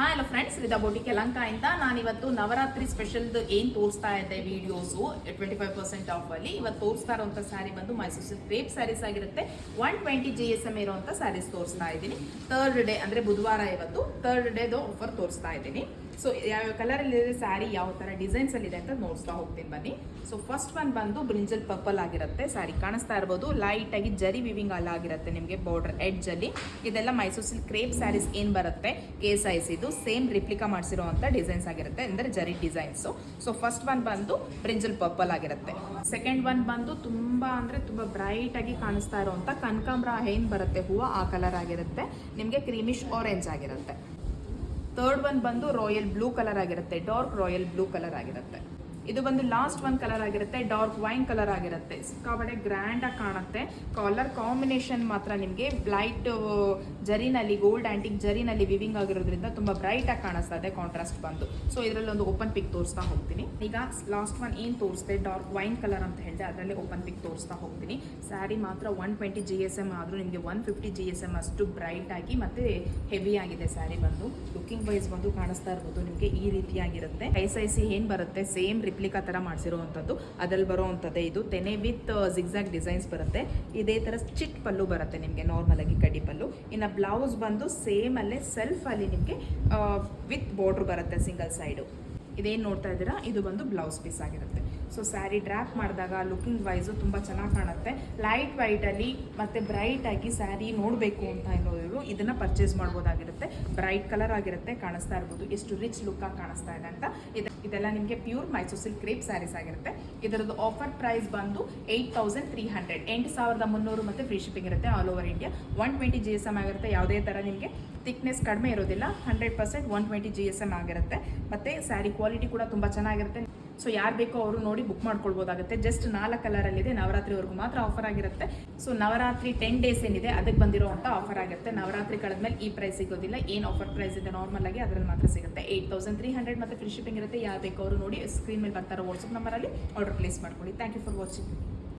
Hello friends, ರಿದಾ boutique Yelahanka ಇಂದ ನಾನಿವತ್ತು ನವರಾತ್ರಿ ಸ್ಪೆಷಲ್ದು ಏನು ತೋರಿಸ್ತಾ ಇದ್ದೆ ವಿಡಿಯೋಸು 25% ಆಫ್ ಅಲ್ಲಿ ಇವತ್ತು ತೋರಿಸ್ತಾ ಇರುವಂಥ ಸ್ಯಾರಿ ಬಂದು ಮೈಸೂರು ಸಿಲ್ಕ್ ಕ್ರೇಪ್ ಸ್ಯಾರೀಸ್ ಆಗಿರುತ್ತೆ. 120 GSM ಇರುವಂಥ ಸ್ಯಾರೀಸ್ ತೋರಿಸ್ತಾ ಇದ್ದೀನಿ. ಥರ್ಡ್ ಡೇ ಅಂದರೆ ಬುಧವಾರ ಇವತ್ತು ಥರ್ಡ್ ಡೇದು ಆಫರ್ ತೋರಿಸ್ತಾ ಇದ್ದೀನಿ. ಸೊ ಯಾವ ಕಲರಲ್ಲಿ ಇದೆ ಸ್ಯಾರಿ, ಯಾವ ಥರ ಡಿಸೈನ್ಸ್ ಅಲ್ಲಿ ಇದೆ ಅಂತ ನೋಡ್ತಾ ಹೋಗ್ತೀನಿ ಬನ್ನಿ. ಸೊ ಫಸ್ಟ್ ಒನ್ ಬಂದು ಬ್ರಿಂಜಲ್ ಪರ್ಪಲ್ ಆಗಿರುತ್ತೆ. ಸ್ಯಾರಿ ಕಾಣಿಸ್ತಾ ಇರ್ಬೋದು, ಲೈಟ್ ಆಗಿ ಜರಿ ವಿವಿಂಗ್ ಅಲ್ಲ ಆಗಿರುತ್ತೆ ನಿಮಗೆ ಬಾರ್ಡರ್ ಎಡ್ಜ್ ಅಲ್ಲಿ. ಇದೆಲ್ಲ ಮೈಸೂರು ಸಿಲ್ಕ್ ಕ್ರೇಪ್ ಸ್ಯಾರೀಸ್ ಏನು ಬರುತ್ತೆ ಕೆ ಸೈಜ್ ಇದು ಸೇಮ್ ರಿಪ್ಲಿಕಾ ಮಾಡಿಸಿರುವಂಥ ಡಿಸೈನ್ಸ್ ಆಗಿರುತ್ತೆ, ಅಂದರೆ ಜರಿ ಡಿಸೈನ್ಸು. ಸೊ ಫಸ್ಟ್ ಒನ್ ಬಂದು ಬ್ರಿಂಜಲ್ ಪರ್ಪಲ್ ಆಗಿರುತ್ತೆ. ಸೆಕೆಂಡ್ ಒನ್ ಬಂದು ತುಂಬ ಅಂದರೆ ತುಂಬ ಬ್ರೈಟ್ ಆಗಿ ಕಾಣಿಸ್ತಾ ಇರುವಂಥ ಕನಕಾಂಬರ ಏನು ಬರುತ್ತೆ ಹೂವು, ಆ ಕಲರ್ ಆಗಿರುತ್ತೆ ನಿಮಗೆ, ಕ್ರೀಮಿಶ್ ಆರೆಂಜ್ ಆಗಿರುತ್ತೆ. ಥರ್ಡ್ ಒನ್ ಬಂದು ರಾಯಲ್ ಬ್ಲೂ ಕಲರ್ ಆಗಿರುತ್ತೆ, ಡಾರ್ಕ್ ರಾಯಲ್ ಬ್ಲೂ ಕಲರ್ ಆಗಿರುತ್ತೆ. ಇದು ಬಂದು ಲಾಸ್ಟ್ ಒನ್ ಕಲರ್ ಆಗಿರುತ್ತೆ, ಡಾರ್ಕ್ ವೈನ್ ಕಲರ್ ಆಗಿರುತ್ತೆ. ಸಿಕ್ಕಾಪಟ್ಟೆ ಗ್ರ್ಯಾಂಡ್ ಆಗಿ ಕಾಣುತ್ತೆ. ಕಲರ್ ಕಾಂಬಿನೇಷನ್ ಮಾತ್ರ ನಿಮಗೆ ಲೈಟ್ ಜರಿನಲ್ಲಿ, ಗೋಲ್ಡ್ ಆಂಟಿಕ್ ಜರಿನಲ್ಲಿ ವಿವಿಂಗ್ ಆಗಿರೋದ್ರಿಂದ ತುಂಬ ಬ್ರೈಟ್ ಆಗಿ ಕಾಣಿಸ್ತಾ ಇದೆ ಕಾಂಟ್ರಾಸ್ಟ್ ಬಂದು. ಸೊ ಇದರಲ್ಲಿ ಒಂದು ಓಪನ್ ಪಿಕ್ ತೋರಿಸ್ತಾ ಹೋಗ್ತೀನಿ. ಈಗ ಲಾಸ್ಟ್ ಒನ್ ಏನು ತೋರಿಸ್ತೆ ಡಾರ್ಕ್ ವೈನ್ ಕಲರ್ ಅಂತ ಹೇಳಿದೆ, ಅದರಲ್ಲಿ ಓಪನ್ ಪಿಕ್ ತೋರಿಸ್ತಾ ಹೋಗ್ತೀನಿ. ಸ್ಯಾರಿ ಮಾತ್ರ 120 GSM ಆದರೂ ನಿಮಗೆ 150 GSM ಅಷ್ಟು ಬ್ರೈಟ್ ಆಗಿ ಮತ್ತೆ ಹೆವಿ ಆಗಿದೆ ಸ್ಯಾರಿ ಬಂದು. ಲುಕಿಂಗ್ ವೈಸ್ ಬಂದು ಕಾಣಿಸ್ತಾ ಇರ್ಬೋದು ನಿಮಗೆ ಈ ರೀತಿಯಾಗಿರುತ್ತೆ. ಐಸ್ ಏನು ಬರುತ್ತೆ ಸೇಮ್ ರಿಪ್ಲಿಕಾ ಥರ ಮಾಡಿಸಿರುವಂಥದ್ದು, ಅದ್ರಲ್ಲಿ ಬರುವಂಥದ್ದೇ ಇದು. ತೆನೆ ವಿತ್ ಜಿಗ್ಜಾಗ್ ಡಿಸೈನ್ಸ್ ಬರುತ್ತೆ. ಇದೇ ಥರ ಚಿಟ್ ಪಲ್ಲು ಬರುತ್ತೆ ನಿಮಗೆ, ನಾರ್ಮಲ್ ಆಗಿ ಕಡಿ ಪಲ್ಲು. ಇನ್ನು ಬ್ಲೌಸ್ ಬಂದು ಸೇಮ್ ಅಲ್ಲೇ ಸೆಲ್ಫ್ ಅಲ್ಲಿ ನಿಮಗೆ ವಿತ್ ಬಾರ್ಡರ್ ಬರುತ್ತೆ ಸಿಂಗಲ್ ಸೈಡು. ಇದೇನು ನೋಡ್ತಾ ಇದ್ದೀರಾ ಇದು ಬಂದು ಬ್ಲೌಸ್ ಪೀಸ್ ಆಗಿರುತ್ತೆ. ಸೊ ಸ್ಯಾರಿ ಡ್ರ್ಯಾಪ್ ಮಾಡಿದಾಗ ಲುಕಿಂಗ್ ವೈಸು ತುಂಬ ಚೆನ್ನಾಗಿ ಕಾಣುತ್ತೆ. ಲೈಟ್ ವೈಟಲ್ಲಿ ಮತ್ತು ಬ್ರೈಟಾಗಿ ಸ್ಯಾರಿ ನೋಡಬೇಕು ಅಂತ ಇರೋರು ಇದನ್ನು ಪರ್ಚೇಸ್ ಮಾಡ್ಬೋದಾಗಿರುತ್ತೆ. ಬ್ರೈಟ್ ಕಲರ್ ಆಗಿರುತ್ತೆ, ಕಾಣಿಸ್ತಾ ಇರ್ಬೋದು ಎಷ್ಟು ರಿಚ್ ಲುಕ್ಕಾಗಿ ಕಾಣಿಸ್ತಾ ಇದೆ ಅಂತ. ಇದೆಲ್ಲ ನಿಮಗೆ pure Mysuru silk crepe sarees ಆಗಿರುತ್ತೆ. ಇದರದ್ದು ಆಫರ್ ಪ್ರೈಸ್ ಬಂದು 8300, 8300 ಮತ್ತು ಫ್ರೀ ಶಿಪ್ಪಿಂಗ್ ಇರುತ್ತೆ ಆಲ್ ಓವರ್ ಇಂಡಿಯಾ. 120 GSM ಆಗಿರುತ್ತೆ. ಯಾವುದೇ ಥರ ನಿಮಗೆ ಥಿಕ್ನೆಸ್ ಕಡಿಮೆ ಇರೋದಿಲ್ಲ, 100% 120 GSM ಆಗಿರುತ್ತೆ. ಮತ್ತು ಸ್ಯಾರಿ ಕ್ವಾಲಿಟಿ ಕೂಡ ತುಂಬ ಚೆನ್ನಾಗಿರುತ್ತೆ. ಸೊ ಯಾರು ಬೇಕೋ ಅವರು ನೋಡಿ ಬುಕ್ ಮಾಡ್ಕೊಳ್ಬೋದಾಗುತ್ತೆ. ಜಸ್ಟ್ 4 ಕಲರಲ್ಲಿದೆ, ನವರಾತ್ರಿವರೆಗೂ ಮಾತ್ರ ಆಫರ್ ಆಗಿರುತ್ತೆ. ಸೊ ನವರಾತ್ರಿ 10 ಡೇಸ್ ಏನಿದೆ ಅದಕ್ಕೆ ಬಂದಿರುವಂಥ ಆಫರ್ ಆಗುತ್ತೆ. ನವರಾತ್ರಿ ಕಳೆದ್ಮೇಲೆ ಈ ಪ್ರೈಸ್ ಸಿಗೋದಿಲ್ಲ. ಏನು ಆಫರ್ ಪ್ರೈಸ್ ಇದೆ ನಾರ್ಮಲ್ ಆಗಿ ಅದರಲ್ಲಿ ಮಾತ್ರ ಸಿಗುತ್ತೆ. 8300 ಮತ್ತು ಫ್ರೀ ಶಿಪ್ಪಿಂಗ್ ಇರುತ್ತೆ. ಯಾರು ಬೇಕೋ ಅವರು ನೋಡಿ ಸ್ಕ್ರೀನ್ ಮೇಲೆ ಬರ್ತಾರೋ ವಾಟ್ಸಪ್ ನಂಬರಲ್ಲಿ ಆರ್ಡರ್ ಪ್ಲೇಸ್ ಮಾಡ್ಕೊಳ್ಳಿ. Thank you for watching.